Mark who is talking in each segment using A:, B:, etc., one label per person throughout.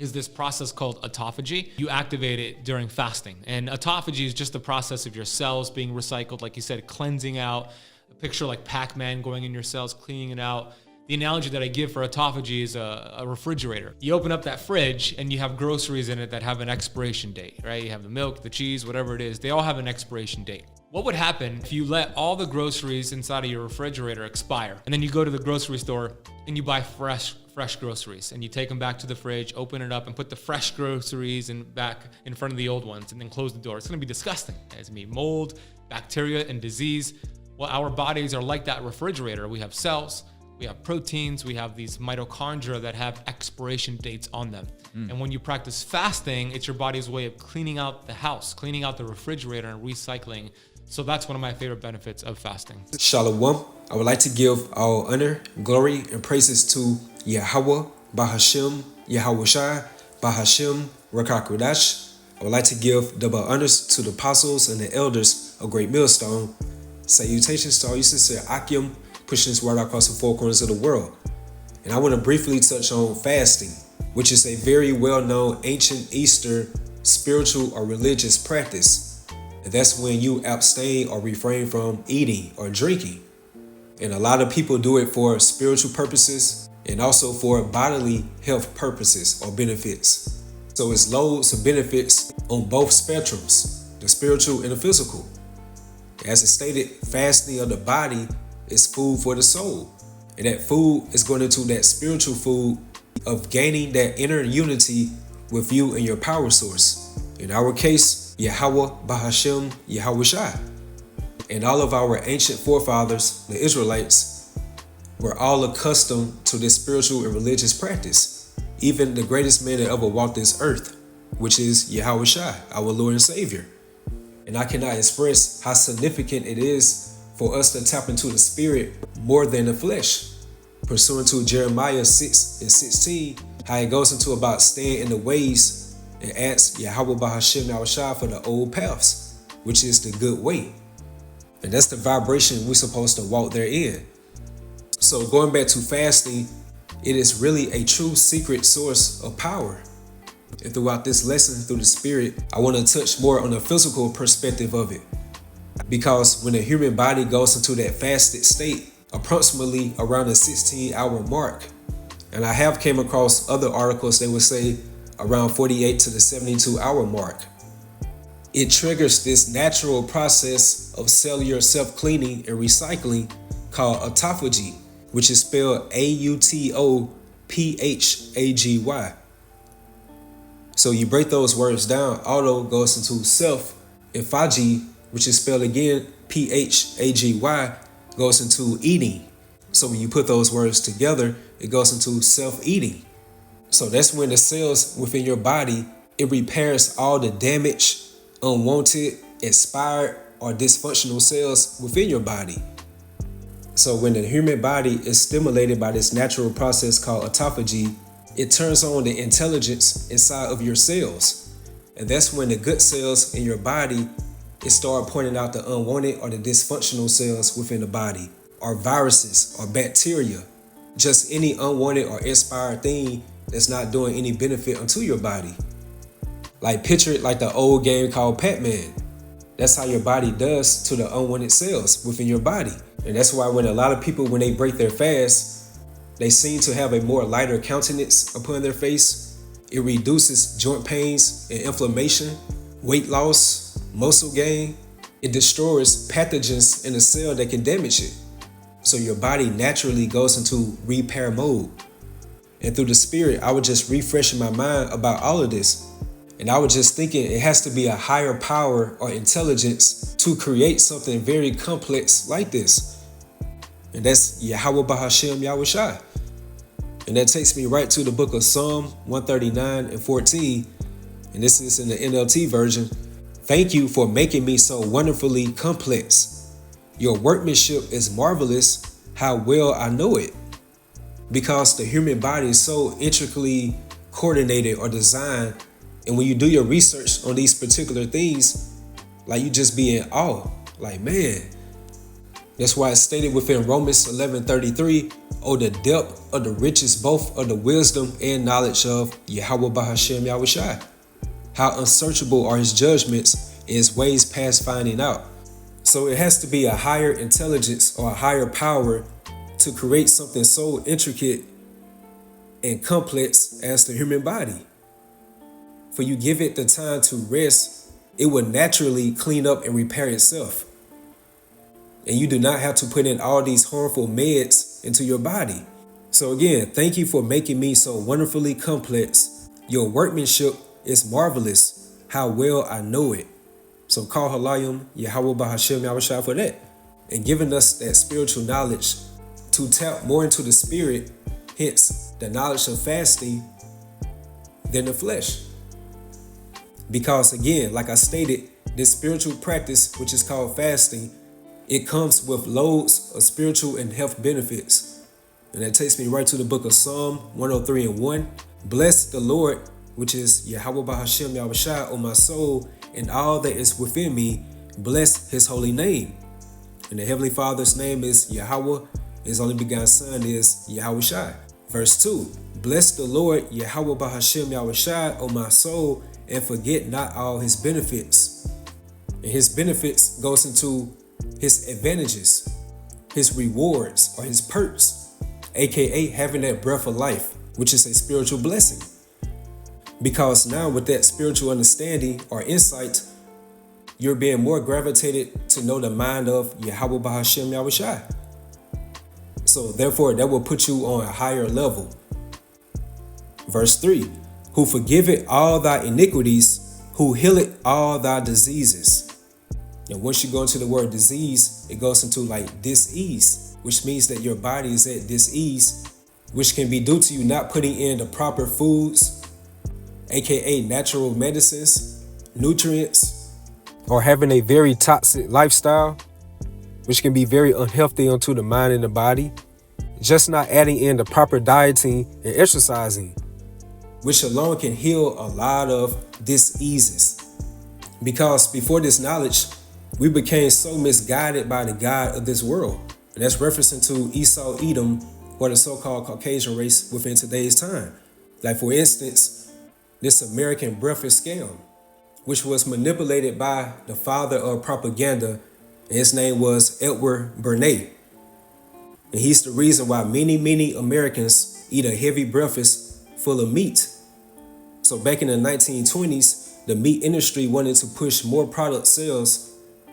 A: is this process called autophagy. You activate it during fasting. And autophagy is just the process of your cells being recycled, like you said, cleansing out. A picture like Pac-Man going in your cells, cleaning it out. The analogy that I give for autophagy is a refrigerator. You open up that fridge and you have groceries in it that have an expiration date, right? You have the milk, the cheese, whatever it is. They all have an expiration date. What would happen if you let all the groceries inside of your refrigerator expire, and then you go to the grocery store and you buy fresh groceries, and you take them back to the fridge, open it up, and put the fresh groceries back in front of the old ones, and then close the door? It's gonna be disgusting. It's gonna be mold, bacteria, and disease. Well, our bodies are like that refrigerator. We have cells, we have proteins, we have these mitochondria that have expiration dates on them. And when you practice fasting, it's your body's way of cleaning out the house, cleaning out the refrigerator, and recycling. So that's one of my favorite benefits of fasting.
B: Shalom. I would like to give all honor, glory, and praises to Yahweh, Bahashem, Yahweh Shai, Bahashem, Rakakudash. I would like to give double honors to the apostles and the elders of Great Millstone. Salutations to all you sincere Akim, pushing this word across the four corners of the world. And I want to briefly touch on fasting, which is a very well-known ancient Eastern spiritual or religious practice. And that's when you abstain or refrain from eating or drinking. And a lot of people do it for spiritual purposes and also for bodily health purposes or benefits. So it's loads of benefits on both spectrums, the spiritual and the physical. As it stated, fasting of the body is food for the soul. And that food is going into that spiritual food of gaining that inner unity with you and your power source. In our case, Yahweh, Bahashem, Yahweh Shai. And all of our ancient forefathers, the Israelites, were all accustomed to this spiritual and religious practice. Even the greatest man that ever walked this earth, which is Yahweh Shai, our Lord and Savior. And I cannot express how significant it is for us to tap into the spirit more than the flesh. Pursuant to Jeremiah 6:16, how it goes into about staying in the ways and asks Yahweh Bahashem Yahweh Shai for the old paths, which is the good way. And that's the vibration we're supposed to walk therein. So going back to fasting, it is really a true secret source of power. And throughout this lesson, through the spirit, I want to touch more on the physical perspective of it. Because when the human body goes into that fasted state, approximately around the 16-hour mark, and I have came across other articles that would say around 48 to the 72-hour mark, it triggers this natural process of cellular self-cleaning and recycling called autophagy, which is spelled Autophagy. So you break those words down, auto goes into self, and phagy, which is spelled again Phagy, goes into eating. So when you put those words together, it goes into self-eating. So that's when the cells within your body, it repairs all the damaged, unwanted, expired, or dysfunctional cells within your body. So when the human body is stimulated by this natural process called autophagy, it turns on the intelligence inside of your cells. And that's when the good cells in your body, it start pointing out the unwanted or the dysfunctional cells within the body, or viruses or bacteria, just any unwanted or expired thing that's not doing any benefit unto your body. Like picture it like the old game called Pac-Man. That's how your body does to the unwanted cells within your body. And that's why when a lot of people, when they break their fast, they seem to have a more lighter countenance upon their face. It reduces joint pains and inflammation, weight loss, muscle gain. It destroys pathogens in the cell that can damage it. So your body naturally goes into repair mode. And through the spirit, I was just refreshing my mind about all of this. And I was just thinking it has to be a higher power or intelligence to create something very complex like this. And that's Yahweh Bahashem Yahweh Shai. And that takes me right to the book of Psalm 139:14. And this is in the NLT version. Thank you for making me so wonderfully complex. Your workmanship is marvelous. How well I know it. Because the human body is so intricately coordinated or designed. And when you do your research on these particular things, like you just be in awe. Like, man, That's why it's stated within Romans 11:33, "Oh, the depth of the riches both of the wisdom and knowledge of Yahweh Bahashem Yahushai. How unsearchable are his judgments and his ways past finding out." So it has to be a higher intelligence or a higher power to create something so intricate and complex as the human body. For you give it the time to rest, it will naturally clean up and repair itself. And you do not have to put in all these harmful meds into your body. So again, thank you for making me so wonderfully complex. Your workmanship is marvelous. How well I know it. So call Halayim Yahweh Bahashem Yahushua for that. And giving us that spiritual knowledge to tap more into the spirit, hence the knowledge of fasting, than the flesh. Because again, like I stated, this spiritual practice, which is called fasting, it comes with loads of spiritual and health benefits. And that takes me right to the book of Psalm 103:1. "Bless the Lord, which is Yahweh Bahashem Yahushua, O my soul, and all that is within me. Bless his holy name." And the Heavenly Father's name is Yahweh. His only begotten Son is Yahushua. Verse 2. "Bless the Lord, Yahweh Bahashem Yahushua, O my soul, and forget not all his benefits." And his benefits goes into his advantages, his rewards, or his perks, aka having that breath of life, which is a spiritual blessing. Because now with that spiritual understanding or insight, you're being more gravitated to know the mind of Yahweh Bahashem Yahushua. So therefore, that will put you on a higher level. Verse 3, "Who forgiveth all thy iniquities, who healeth all thy diseases." And once you go into the word disease, it goes into like dis-ease, which means that your body is at dis-ease, which can be due to you not putting in the proper foods, aka natural medicines, nutrients, or having a very toxic lifestyle, which can be very unhealthy onto the mind and the body. Just not adding in the proper dieting and exercising, which alone can heal a lot of diseases. Because before this knowledge, we became so misguided by the God of this world. And that's referencing to Esau, Edom, or the so-called Caucasian race within today's time. Like for instance, this American breakfast scam, which was manipulated by the father of propaganda, and his name was Edward Bernays. And he's the reason why many Americans eat a heavy breakfast full of meat. So back in the 1920s, the meat industry wanted to push more product sales,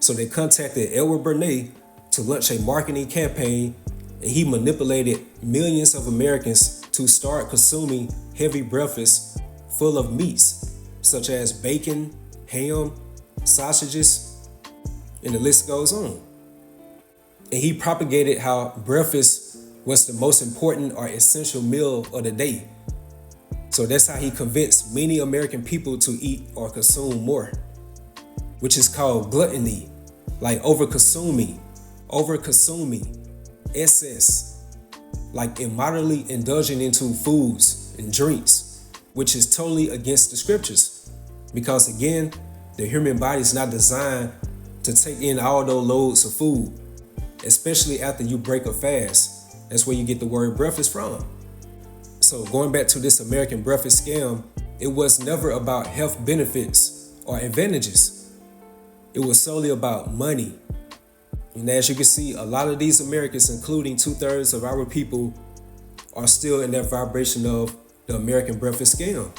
B: so they contacted Edward Bernays to launch a marketing campaign, and he manipulated millions of Americans to start consuming heavy breakfasts full of meats, such as bacon, ham, sausages, and the list goes on. And he propagated how breakfast was the most important or essential meal of the day. So that's how he convinced many American people to eat or consume more, which is called gluttony, like over-consuming, excess, like immoderately indulging into foods and drinks, which is totally against the scriptures. Because again, the human body is not designed to take in all those loads of food, especially after you break a fast. That's where you get the word breakfast from. So going back to this American breakfast scam, it was never about health benefits or advantages. It was solely about money. And as you can see, a lot of these Americans, including 2/3 of our people, are still in that vibration of the American breakfast scam.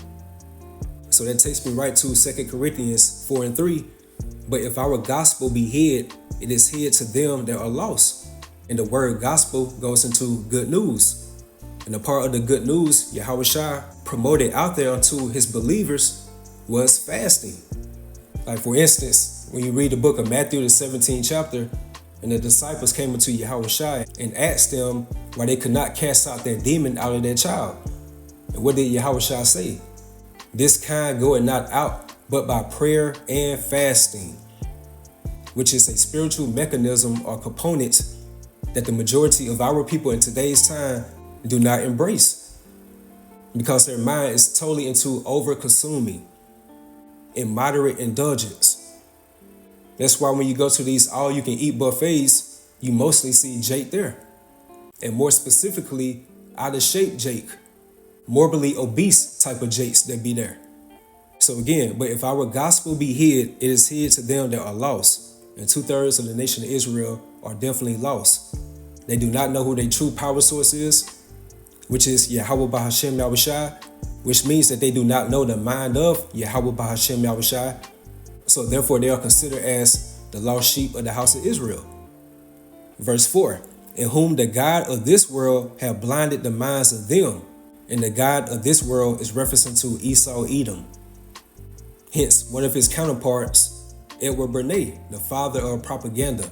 B: So that takes me right to 2 Corinthians 4:3. "But if our gospel be hid, it is hid to them that are lost." And the word gospel goes into good news. And a part of the good news Yahushua promoted out there unto his believers was fasting. Like for instance, when you read the book of Matthew, the 17th chapter, and the disciples came unto Yahushua and asked them why they could not cast out that demon out of their child. And what did Yahushua say? "This kind goeth not out but by prayer and fasting," which is a spiritual mechanism or component that the majority of our people in today's time do not embrace, because their mind is totally into over-consuming, immoderate indulgence. That's why when you go to these all-you-can-eat buffets, you mostly see Jake there. And more specifically, out of shape Jake, morbidly obese type of Jakes that be there. So again, but if our gospel be hid, it is hid to them that are lost. And 2/3 of the nation of Israel are definitely lost. They do not know who their true power source is, which is Yahweh Bahashem Yahushai, which means that they do not know the mind of Yahweh Bahashem Yahushai. So therefore they are considered as the lost sheep of the house of Israel. Verse 4, in whom the God of this world have blinded the minds of them. And the God of this world is referencing to Esau Edom. Hence, one of his counterparts, Edward Bernays, the father of propaganda,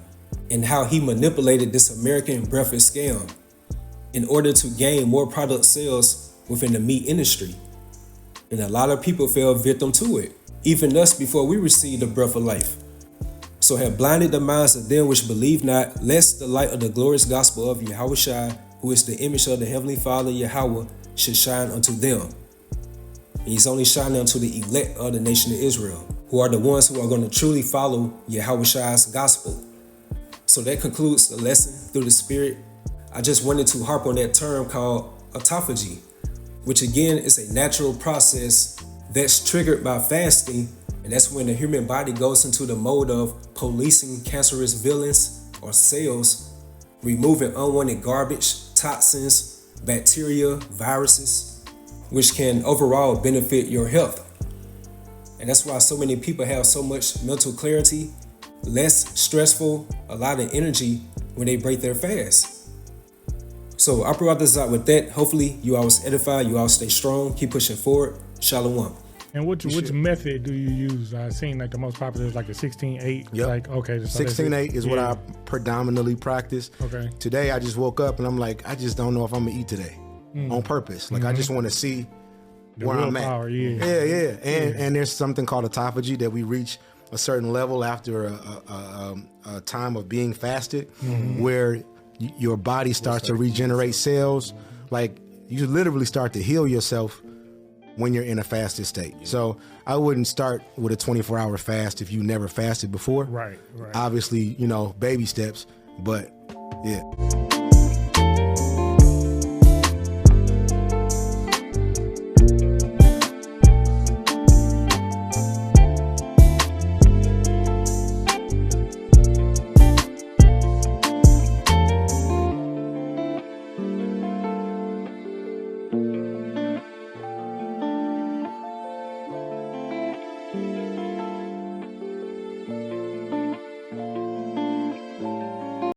B: and how he manipulated this American breakfast scam in order to gain more product sales within the meat industry. And a lot of people fell victim to it, even us before we received the breath of life. So have blinded the minds of them which believe not, lest the light of the glorious gospel of Yahushua, who is the image of the heavenly Father Yahweh, should shine unto them. And he's only shining unto the elect of the nation of Israel, who are the ones who are going to truly follow Yahushua's gospel. So that concludes the lesson through the Spirit. I just wanted to harp on that term called autophagy, which again is a natural process that's triggered by fasting. And that's when the human body goes into the mode of policing cancerous villains or cells, removing unwanted garbage, toxins, bacteria, viruses, which can overall benefit your health. And that's why so many people have so much mental clarity, less stressful, a lot of energy when they break their fast. So I brought this out with that. Hopefully you all was edified, you all stay strong, keep pushing forward. Shalom.
C: And which method do you use? I've seen like the most popular is like a 16-8.
D: Yep.
C: Like, okay.
D: 16-8 is what I predominantly practice.
C: Okay.
D: Today I just woke up and I'm like, I just don't know if I'm gonna eat today on purpose. Like I just want to see where I'm at.
C: Power,
D: And there's something called autophagy that we reach a certain level after a time of being fasted, where your body starts to regenerate cells. Like you literally start to heal yourself when you're in a fasted state. So I wouldn't start with a 24-hour fast if you never fasted before.
C: Right.
D: Obviously, baby steps, but yeah.